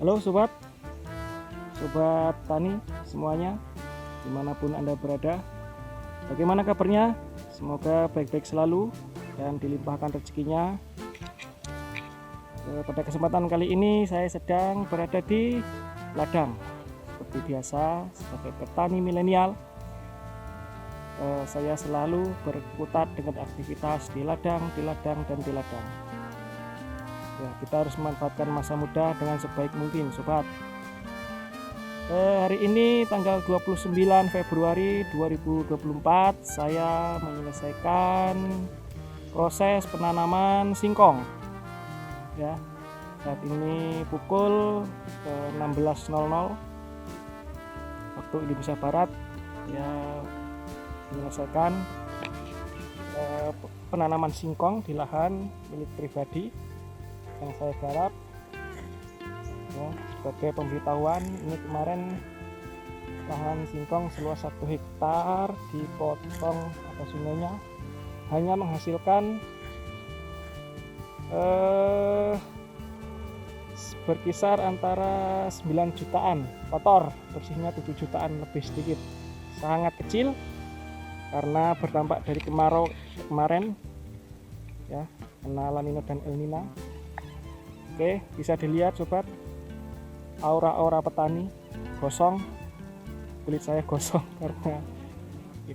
Halo sobat tani semuanya, dimanapun Anda berada. Bagaimana kabarnya? Semoga baik-baik selalu dan dilimpahkan rezekinya. Pada kesempatan kali ini saya sedang berada di ladang. Seperti biasa, sebagai petani milenial, saya selalu berkutat dengan aktivitas di ladang. Ya, kita harus memanfaatkan masa muda dengan sebaik mungkin, sobat. Hari ini tanggal 29 Februari 2024 saya menyelesaikan proses penanaman singkong. Ya, saat ini pukul 16.00 waktu Indonesia Barat. Ya, menyelesaikan penanaman singkong di lahan milik pribadi yang saya garap. Ya, sebagai pemberitahuan, ini kemarin lahan singkong seluas 1 hektar dipotong atas sungainya, hanya menghasilkan berkisar antara 9 jutaan kotor, bersihnya 7 jutaan lebih sedikit. Sangat kecil karena berdampak dari kemarau kemarin, ya, karena La Nina dan El Nina. Oke, bisa dilihat sobat, aura-aura petani gosong, kulit saya gosong karena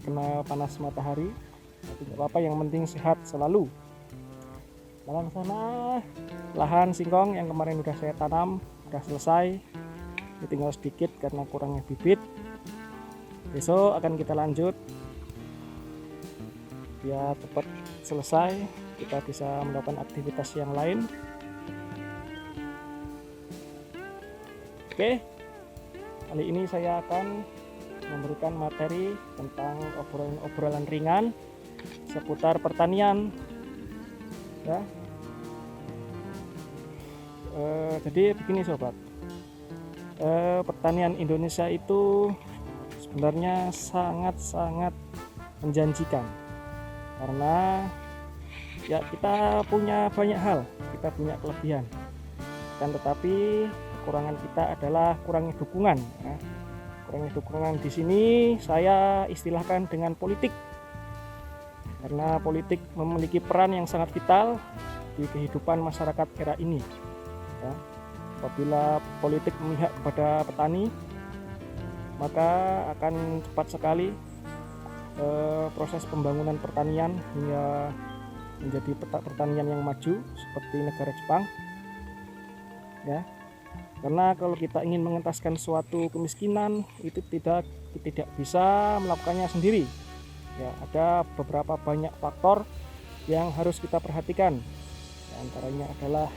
kena panas matahari. Tapi tidak apa-apa, yang penting sehat selalu. Dalam sana lahan singkong yang kemarin udah saya tanam udah selesai, ini tinggal sedikit karena kurangnya bibit. Besok akan kita lanjut biar cepat selesai, kita bisa melakukan aktivitas yang lain. Oke, kali ini saya akan memberikan materi tentang obrolan ringan seputar pertanian. Ya, jadi begini sobat, pertanian Indonesia itu sebenarnya sangat menjanjikan karena ya kita punya banyak hal, kita punya kelebihan, kan tetapi kekurangan kita adalah kurangnya dukungan. Ya. Kurangnya dukungan di sini saya istilahkan dengan politik, karena politik memiliki peran yang sangat vital di kehidupan masyarakat era ini. Ya. Apabila politik memihak kepada petani, maka akan cepat sekali proses pembangunan pertanian hingga menjadi pertanian yang maju seperti negara Jepang. Ya. Karena kalau kita ingin mengentaskan suatu kemiskinan, itu tidak bisa melakukannya sendiri. Ya, ada beberapa banyak faktor yang harus kita perhatikan. Di antaranya adalah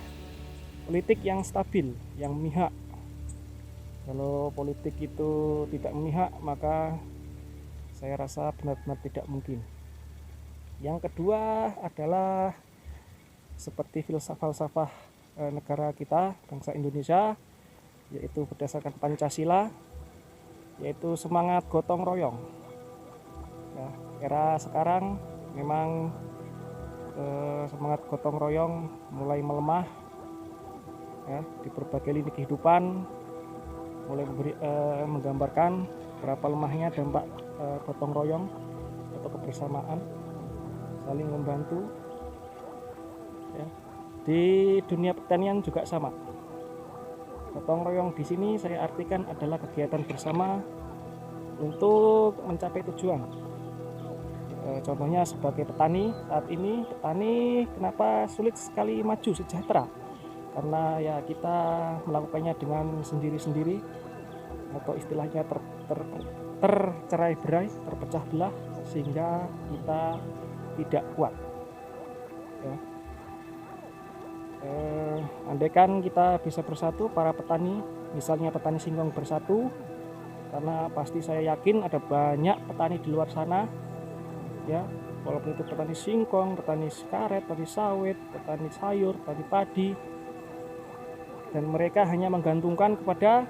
politik yang stabil, yang memihak. Kalau politik itu tidak memihak, maka saya rasa benar-benar tidak mungkin. Yang kedua adalah seperti falsafah negara kita, bangsa Indonesia, yaitu berdasarkan Pancasila, yaitu semangat gotong royong. Ya, era sekarang memang semangat gotong royong mulai melemah, ya, di berbagai lini kehidupan, mulai menggambarkan berapa lemahnya dampak gotong royong atau kebersamaan, saling membantu. Ya. Di dunia pertanian juga sama. Gotong royong di sini saya artikan adalah kegiatan bersama untuk mencapai tujuan. Contohnya sebagai petani, saat ini petani kenapa sulit sekali maju sejahtera? Karena ya kita melakukannya dengan sendiri-sendiri, atau istilahnya tercerai-berai, terpecah belah, sehingga kita tidak kuat. Ya. Andaikan kita bisa bersatu, para petani, misalnya petani singkong bersatu, karena pasti saya yakin ada banyak petani di luar sana, ya, walaupun itu petani singkong, petani karet, petani sawit, petani sayur, petani padi, dan mereka hanya menggantungkan kepada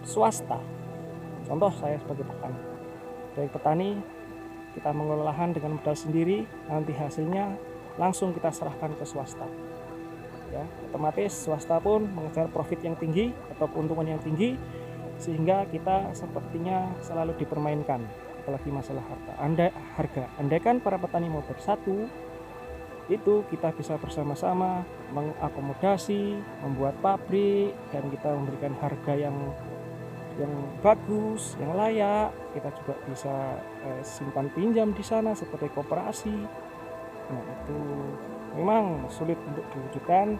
swasta. Contoh saya sebagai petani, dari petani kita mengelola lahan dengan modal sendiri, nanti hasilnya langsung kita serahkan ke swasta. Ya, otomatis swasta pun mengejar profit yang tinggi atau keuntungan yang tinggi, sehingga kita sepertinya selalu dipermainkan, apalagi masalah harga. Andaikan para petani mau bersatu, itu kita bisa bersama-sama mengakomodasi, membuat pabrik, dan kita memberikan harga yang bagus, yang layak. Kita juga bisa simpan pinjam di sana seperti koperasi. Nah, itu memang sulit untuk diwujudkan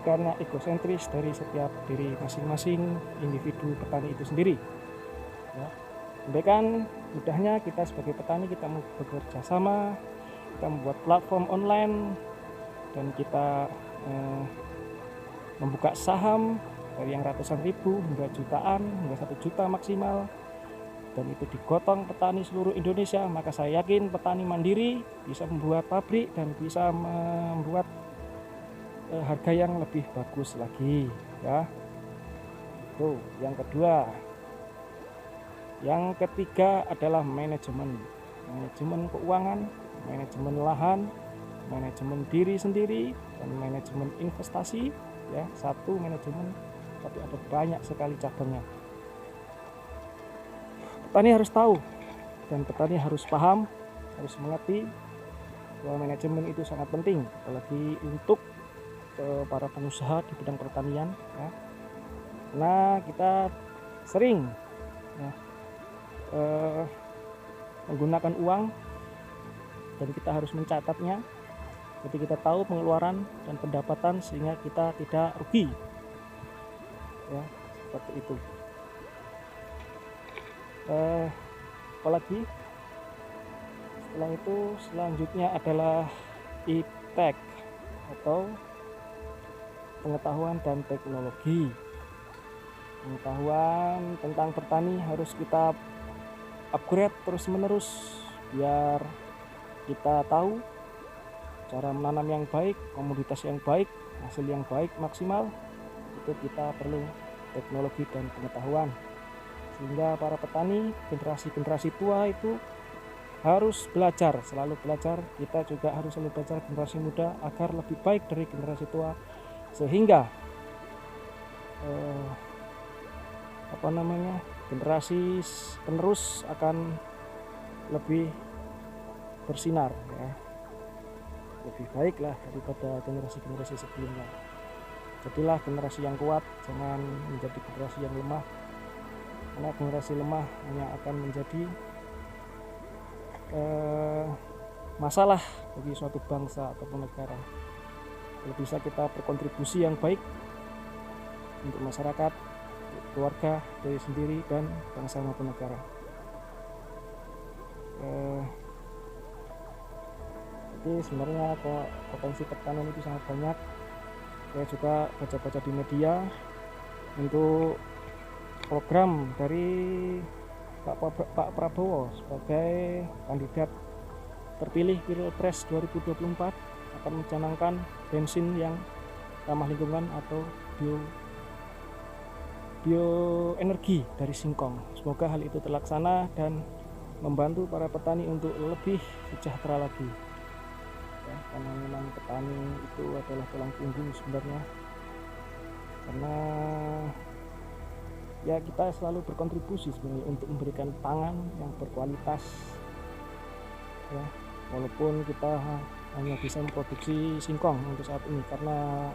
karena egosentris dari setiap diri masing-masing individu petani itu sendiri. Ya. Andaikan mudahnya kita sebagai petani kita mau bekerja sama, kita membuat platform online, dan kita membuka saham dari yang ratusan ribu hingga jutaan, hingga 1 juta maksimal, dan itu digotong petani seluruh Indonesia, maka saya yakin petani mandiri bisa membuat pabrik dan bisa membuat harga yang lebih bagus lagi, ya. Tuh, yang kedua. Yang ketiga adalah manajemen keuangan, manajemen lahan, manajemen diri sendiri, dan manajemen investasi. Ya, satu manajemen tapi ada banyak sekali cabangnya. Petani harus tahu dan petani harus paham, harus mengerti bahwa manajemen itu sangat penting, apalagi untuk para pengusaha di bidang pertanian, ya. Nah, kita sering menggunakan uang dan kita harus mencatatnya, jadi kita tahu pengeluaran dan pendapatan sehingga kita tidak rugi, ya, seperti itu. Apalagi setelah itu selanjutnya adalah iptek atau pengetahuan dan teknologi. Pengetahuan tentang petani harus kita upgrade terus menerus biar kita tahu cara menanam yang baik, komoditas yang baik, hasil yang baik maksimal. Itu kita perlu teknologi dan pengetahuan, sehingga para petani generasi tua itu harus belajar, selalu belajar. Kita juga harus selalu belajar, generasi muda, agar lebih baik dari generasi tua, sehingga generasi penerus akan lebih bersinar, ya, lebih baik lah daripada generasi sebelumnya. Jadilah generasi yang kuat, jangan menjadi generasi yang lemah, karena generasi lemah hanya akan menjadi masalah bagi suatu bangsa ataupun negara. Kalau bisa kita berkontribusi yang baik untuk masyarakat, keluarga, diri sendiri, dan bangsa maupun negara. Jadi sebenarnya potensi pertanian itu sangat banyak. Saya juga baca-baca di media untuk program dari Pak Prabowo sebagai kandidat terpilih Pilpres 2024 akan mencanangkan bensin yang ramah lingkungan atau bioenergi dari singkong. Semoga hal itu terlaksana dan membantu para petani untuk lebih sejahtera lagi, ya, karena memang petani itu adalah tulang punggung sebenarnya, karena ya kita selalu berkontribusi sebenarnya untuk memberikan pangan yang berkualitas, ya, walaupun kita hanya bisa memproduksi singkong untuk saat ini, karena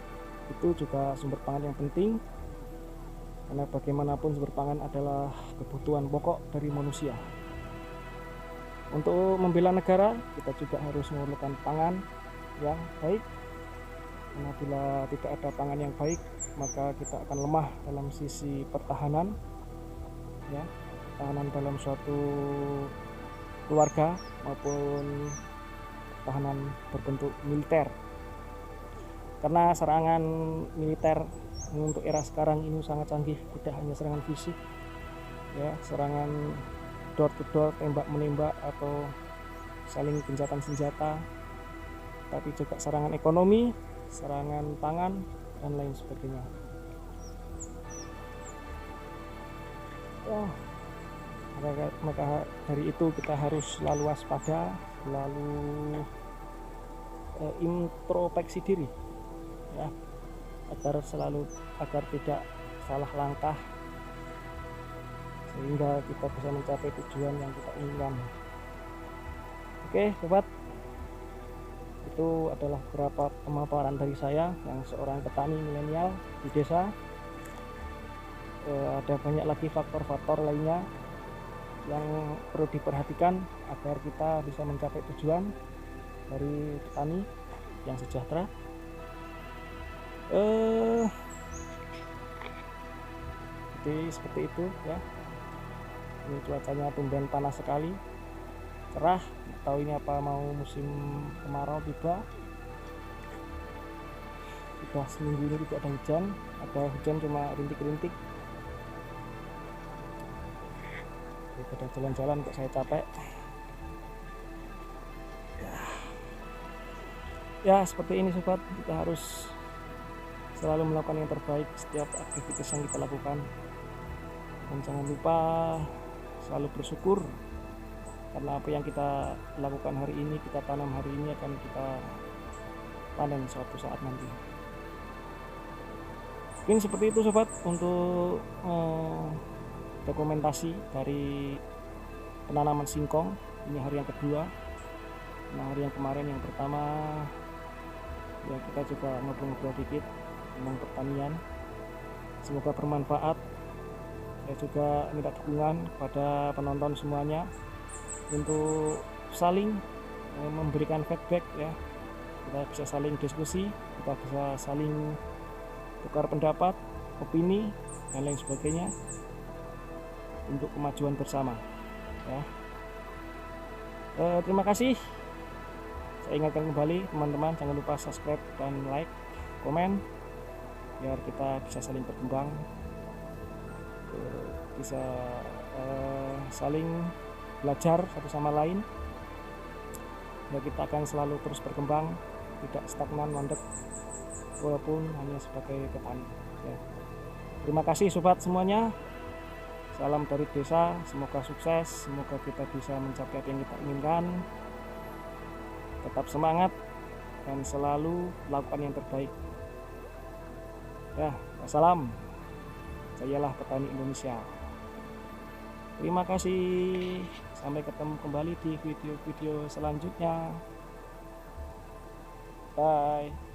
itu juga sumber pangan yang penting, karena bagaimanapun sumber pangan adalah kebutuhan pokok dari manusia. Untuk membela negara, kita juga harus memerlukan pangan yang baik, karena bila tidak ada pangan yang baik, maka kita akan lemah dalam sisi pertahanan, ya, pertahanan dalam suatu keluarga maupun pertahanan berbentuk militer. Karena serangan militer untuk era sekarang ini sangat canggih, tidak hanya serangan fisik, ya, serangan door to door, tembak menembak atau saling gencatan senjata, tapi juga serangan ekonomi, serangan pangan, dan lain sebagainya. Maka dari itu kita harus selalu waspada, selalu introspeksi diri, ya, agar tidak salah langkah, sehingga kita bisa mencapai tujuan yang kita inginkan. Oke sobat, itu adalah beberapa pemaparan dari saya yang seorang petani milenial di desa. Ada banyak lagi faktor-faktor lainnya yang perlu diperhatikan agar kita bisa mencapai tujuan dari petani yang sejahtera. Jadi seperti itu, ya. Ini cuacanya tumben panas sekali, cerah. Tahu ini apa mau musim kemarau tiba. Sudah seminggu ini tidak ada hujan, cuma rintik-rintik. Daripada jalan-jalan kok saya capek. Ya seperti ini sobat, kita harus selalu melakukan yang terbaik setiap aktivitas yang kita lakukan, dan jangan lupa selalu bersyukur, karena apa yang kita lakukan hari ini, kita tanam hari ini, akan kita panen suatu saat nanti. Mungkin seperti itu sobat untuk dokumentasi dari penanaman singkong. Ini hari yang kedua. Nah, hari yang kemarin yang pertama ya kita juga ngobrol-ngobrol dikit tentang pertanian. Semoga bermanfaat. Saya juga minta dukungan kepada penonton semuanya untuk saling memberikan feedback, ya. Kita bisa saling diskusi, kita bisa saling tukar pendapat, opini, dan lain sebagainya untuk kemajuan bersama, ya. Terima kasih. Saya ingatkan kembali teman-teman, jangan lupa subscribe dan like, komen, biar kita bisa saling berkembang, bisa saling belajar satu sama lain, ya. Kita akan selalu terus berkembang, tidak stagnan, mandek, walaupun hanya sebagai petani, ya. Terima kasih sobat semuanya. Salam dari desa, semoga sukses, semoga kita bisa mencapai apa yang kita inginkan. Tetap semangat dan selalu lakukan yang terbaik. Ya, wassalam. Sayalah petani Indonesia. Terima kasih. Sampai ketemu kembali di video-video selanjutnya. Bye.